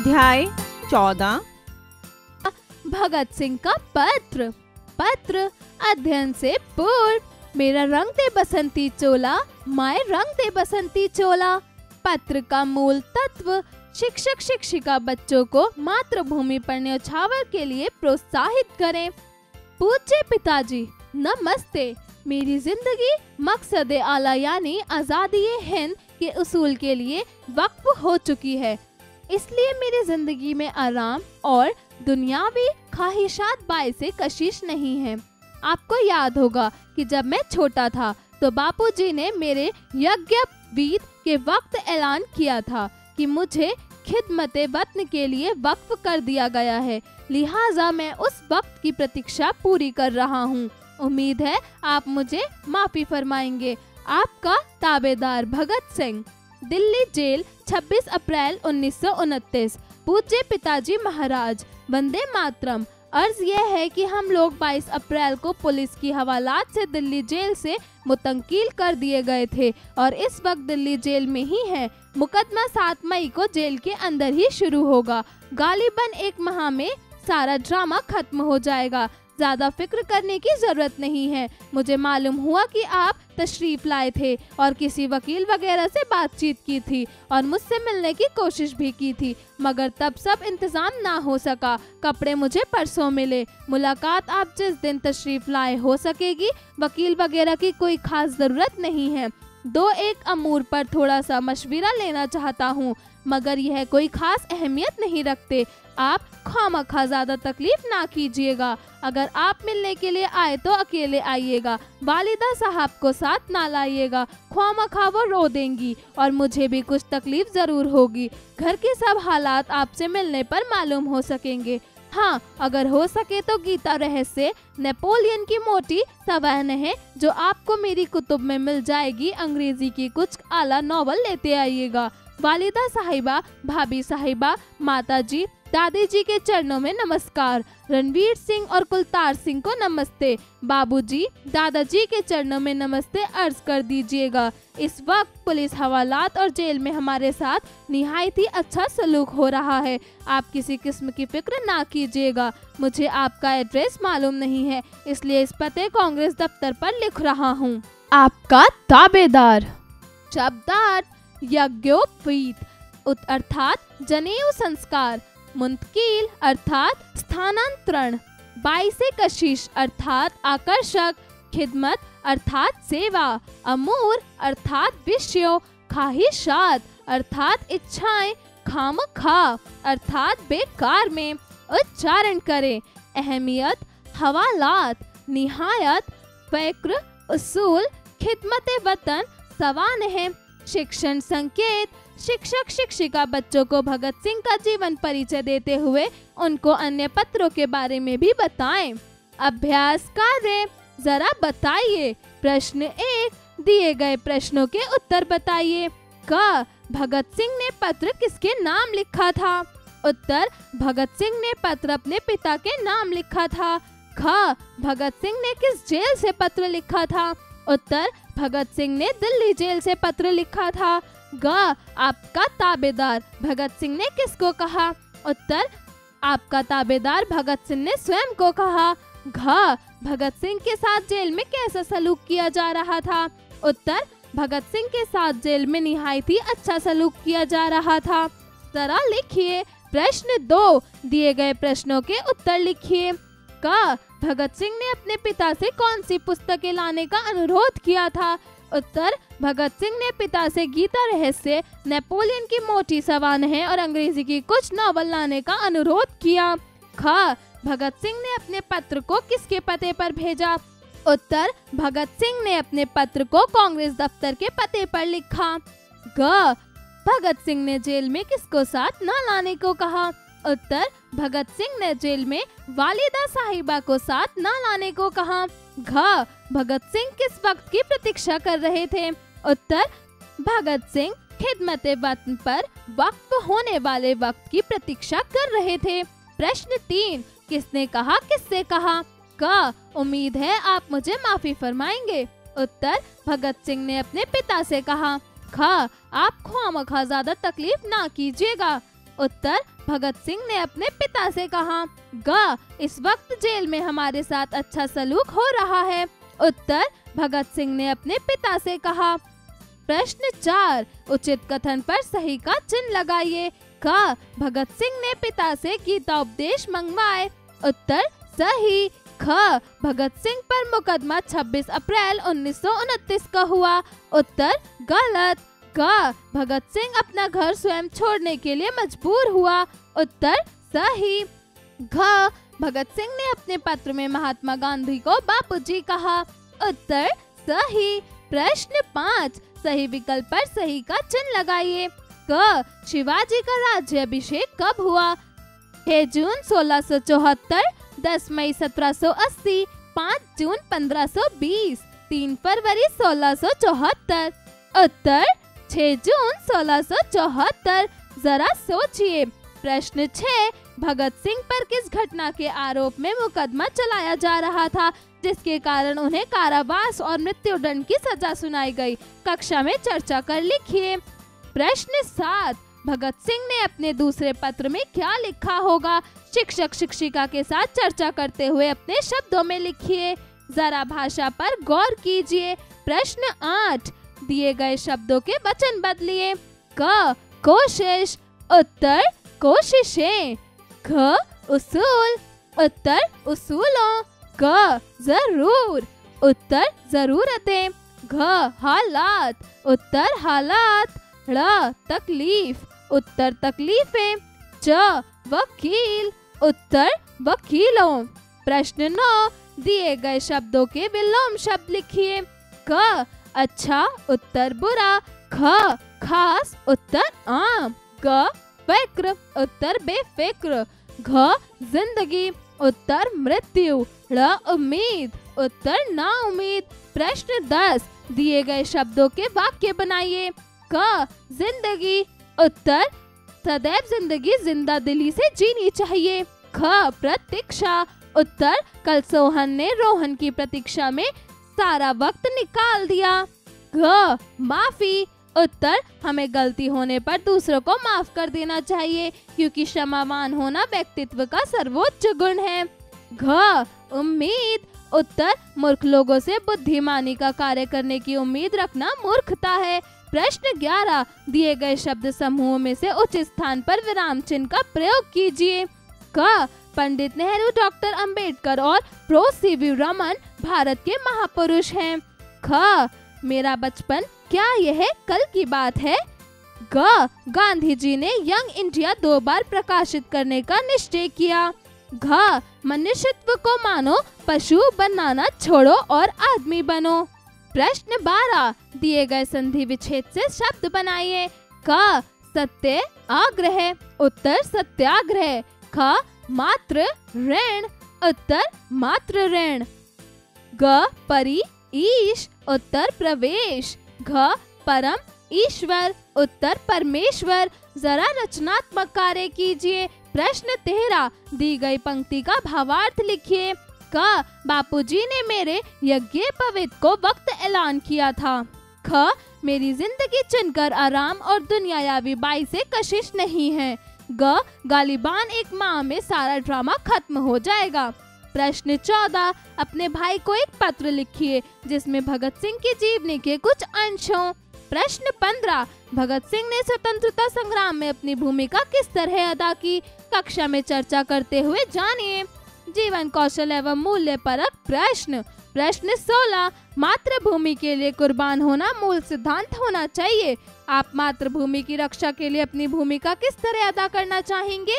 अध्याय 14। भगत सिंह का पत्र। पत्र अध्ययन से पूर्व। मेरा रंग दे बसंती चोला, माए रंग दे बसंती चोला। पत्र का मूल तत्व। शिक्षक शिक्षिका बच्चों को मातृभूमि पर न्यौछावर के लिए प्रोत्साहित करें। पूज्य पिताजी नमस्ते। मेरी जिंदगी मकसद आला यानी आज़ादी हिंद के उसूल के लिए वक्फ हो चुकी है, इसलिए मेरी जिंदगी में आराम और दुनियावी ख्वाहिशात बाइसे कशिश नहीं है। आपको याद होगा कि जब मैं छोटा था तो बापूजी ने मेरे यज्ञ वीत के वक्त ऐलान किया था कि मुझे खिदमत वतन के लिए वक्फ कर दिया गया है, लिहाजा मैं उस वक्त की प्रतीक्षा पूरी कर रहा हूँ। उम्मीद है आप मुझे माफी फरमाएंगे। आपका ताबेदार भगत सिंह। दिल्ली जेल 26 अप्रैल 1929। पूज्य पिताजी महाराज, वंदे मातरम। अर्ज यह है कि हम लोग 22 अप्रैल को पुलिस की हवालात से दिल्ली जेल से मुतंकील कर दिए गए थे और इस वक्त दिल्ली जेल में ही है। मुकदमा 7 मई को जेल के अंदर ही शुरू होगा। गालिबन 1 माह में सारा ड्रामा खत्म हो जाएगा। ज्यादा फिक्र करने की जरूरत नहीं है। मुझे मालूम हुआ कि आप तशरीफ लाए थे और किसी वकील वगैरह से बातचीत की थी और मुझसे मिलने की कोशिश भी की थी, मगर तब सब इंतजाम ना हो सका। कपड़े मुझे परसों मिले। मुलाकात आप जिस दिन तशरीफ लाए हो सकेगी। वकील वगैरह की कोई खास जरूरत नहीं है। 2-1 अमूर पर थोड़ा सा मशविरा लेना चाहता हूँ, मगर यह कोई खास अहमियत नहीं रखते। आप खामखा ज्यादा तकलीफ ना कीजिएगा। अगर आप मिलने के लिए आए तो अकेले आइएगा, वालिदा साहब को साथ ना लाइएगा, खामखा वो रो देंगी और मुझे भी कुछ तकलीफ जरूर होगी। घर के सब हालात आपसे मिलने पर मालूम हो सकेंगे। हाँ, अगर हो सके तो गीता रहस्य नेपोलियन की मोटी सवाहन है जो आपको मेरी कुतुब में मिल जाएगी। अंग्रेजी की कुछ आला नॉवल लेते आइएगा। वालिदा साहिबा, भाभी साहिबा, माताजी, दादी जी के चरणों में नमस्कार। रणवीर सिंह और कुलतार सिंह को नमस्ते। बाबूजी, दादाजी के चरणों में नमस्ते अर्ज कर दीजिएगा। इस वक्त पुलिस हवालात और जेल में हमारे साथ निहायत ही अच्छा सलूक हो रहा है। आप किसी किस्म की फिक्र ना कीजिएगा। मुझे आपका एड्रेस मालूम नहीं है, इसलिए इस पते कांग्रेस दफ्तर पर लिख रहा हूँ। आपका ताबेदार। शब्दार्थ यज्ञोपवीत अर्थात जनेऊ संस्कार। मुंतकिल अर्थात स्थानांतरण। बाइसे कशिश अर्थात आकर्षक। खिदमत अर्थात सेवा। अमूर अर्थात विषयों। ख्वाहिशात अर्थात इच्छाएं। खामखा अर्थात बेकार में। उच्चारण करें। अहमियत, हवालात, निहायत, फ़िक्र, उसूल, खिदमत वतन, सवानह। शिक्षण संकेत। शिक्षक शिक्षिका बच्चों को भगत सिंह का जीवन परिचय देते हुए उनको अन्य पत्रों के बारे में भी बताएं। अभ्यास कार्य। जरा बताइए। प्रश्न 1, दिए गए प्रश्नों के उत्तर बताइए। क, भगत सिंह ने पत्र किसके नाम लिखा था? उत्तर, भगत सिंह ने पत्र अपने पिता के नाम लिखा था। ख, भगत सिंह ने किस जेल से पत्र लिखा था? उत्तर, भगत सिंह ने दिल्ली जेल से पत्र लिखा था। ग, आपका ताबेदार भगत सिंह ने किसको कहा? उत्तर, आपका ताबेदार भगत सिंह ने स्वयं को कहा। घ, भगत सिंह के साथ जेल में कैसा सलूक किया जा रहा था? उत्तर, भगत सिंह के साथ जेल में निहायत ही अच्छा सलूक किया जा रहा था। जरा लिखिए। प्रश्न 2, दिए गए प्रश्नों के उत्तर लिखिए। क, भगत सिंह ने अपने पिता से कौन सी पुस्तकें लाने का अनुरोध किया था? उत्तर, भगत सिंह ने पिता से गीता रहस्य, नेपोलियन की मोटी सवानह और अंग्रेजी की कुछ नॉवल लाने का अनुरोध किया। ख, भगत सिंह ने अपने पत्र को किसके पते पर भेजा? उत्तर, भगत सिंह ने अपने पत्र को कांग्रेस दफ्तर के पते पर लिखा। ग, भगत सिंह ने जेल में किसको साथ न लाने को कहा? उत्तर, भगत सिंह ने जेल में वालिदा साहिबा को साथ न लाने को कहा। घ, भगत सिंह किस वक्त की प्रतीक्षा कर रहे थे? उत्तर, भगत सिंह खिदमत वतन पर वक्फ होने वाले वक्त की प्रतीक्षा कर रहे थे। प्रश्न 3, किसने कहा, किससे कहा? क, उम्मीद है आप मुझे माफी फरमाएंगे। उत्तर, भगत सिंह ने अपने पिता से कहा। ख, आप खामखा ज्यादा तकलीफ ना कीजिएगा। उत्तर, भगत सिंह ने अपने पिता से कहा। ग, इस वक्त जेल में हमारे साथ अच्छा सलूक हो रहा है। उत्तर, भगत सिंह ने अपने पिता से कहा। प्रश्न 4, उचित कथन पर सही का चिन्ह लगाइए। क, भगत सिंह ने पिता से गीता उपदेश मंगवाए। उत्तर, सही। ख, भगत सिंह पर मुकदमा 26 अप्रैल 1929 का हुआ। उत्तर, गलत। ग, भगत सिंह अपना घर स्वयं छोड़ने के लिए मजबूर हुआ। उत्तर, सही। घ, भगत सिंह ने अपने पत्र में महात्मा गांधी को बापूजी कहा। उत्तर, सही। प्रश्न 5, सही विकल्प पर सही का चिन्ह लगाइए। क, शिवाजी का राज्याभिषेक कब हुआ? 6 जून 1674, 10 मई 1780, 5 जून 1520, 3 फरवरी 1674। उत्तर, 6 जून 1674। जरा सोचिए। प्रश्न 6, भगत सिंह पर किस घटना के आरोप में मुकदमा चलाया जा रहा था जिसके कारण उन्हें कारावास और मृत्युदंड की सजा सुनाई गई? कक्षा में चर्चा कर लिखिए। प्रश्न 7, भगत सिंह ने अपने दूसरे पत्र में क्या लिखा होगा? शिक्षक शिक्षिका के साथ चर्चा करते हुए अपने शब्दों में लिखिए। जरा भाषा पर गौर कीजिए। प्रश्न 8, दिए गए शब्दों के वचन बदलिए। क, कोशिश। उत्तर, कोशिशें। ख, उसूल। उत्तर, उसूलों। ग, जरूर। उत्तर, जरूरतें। घ, हालात। उत्तर, हालात। ड़, तकलीफ। उत्तर, तकलीफें। च, वकील। उत्तर, वकीलों। प्रश्न 9, दिए गए शब्दों के विलोम शब्द लिखिए। क, अच्छा। उत्तर, बुरा। ख, खास। उत्तर, आम। ग, फिक्र। उत्तर, बेफिक्र। घ, जिंदगी। उत्तर, मृत्यु। ड़, उम्मीद। उत्तर, ना उम्मीद। प्रश्न 10, दिए गए शब्दों के वाक्य बनाइए। क, जिंदगी। उत्तर, सदैव जिंदगी जिंदा दिली से जीनी चाहिए। ख, प्रतीक्षा। उत्तर, कल सोहन ने रोहन की प्रतीक्षा में सारा वक्त निकाल दिया। घ, माफी। उत्तर, हमें गलती होने पर दूसरों को माफ कर देना चाहिए क्योंकि क्षमावान होना व्यक्तित्व का सर्वोच्च गुण है। घ, उम्मीद। उत्तर, मूर्ख लोगों से बुद्धिमानी का कार्य करने की उम्मीद रखना मूर्खता है। प्रश्न 11, दिए गए शब्द समूहों में से उचित स्थान पर विराम चिन्ह का प्रयोग कीजिए। क, पंडित नेहरू, डॉक्टर अंबेडकर और प्रो सी.वी. रमन भारत के महापुरुष हैं। ख, मेरा बचपन, क्या यह कल की बात है? ग, गांधी जी ने यंग इंडिया 2 बार प्रकाशित करने का निश्चय किया। घ, मनुष्यत्व को मानो, पशु बनाना छोड़ो और आदमी बनो। प्रश्न 12, दिए गए संधि विच्छेद से शब्द बनाइए। क, सत्य आग्रह। उत्तर, सत्याग्रह। ख, मात्र ऋण। उत्तर, मात्र ऋण। ग, परि ईश। उत्तर, प्रवेश। घ, परम ईश्वर। उत्तर, परमेश्वर। जरा रचनात्मक कार्य कीजिए। प्रश्न 13, दी गई पंक्ति का भावार्थ लिखिए। क, बापूजी ने मेरे यज्ञोपवीत को वक्त ऐलान किया था। ख, मेरी जिंदगी चुनकर आराम और दुनियावी बाई से कशिश नहीं है। ग, गालिबान एक माह में सारा ड्रामा खत्म हो जाएगा। प्रश्न 14, अपने भाई को एक पत्र लिखिए जिसमें भगत सिंह की जीवनी के कुछ अंश हों। प्रश्न 15, भगत सिंह ने स्वतंत्रता संग्राम में अपनी भूमिका किस तरह अदा की? कक्षा में चर्चा करते हुए जानिए। जीवन कौशल एवं मूल्य परक प्रश्न। प्रश्न 16, मातृभूमि के लिए कुर्बान होना मूल सिद्धांत होना चाहिए। आप मातृभूमि की रक्षा के लिए अपनी भूमिका किस तरह अदा करना चाहेंगे?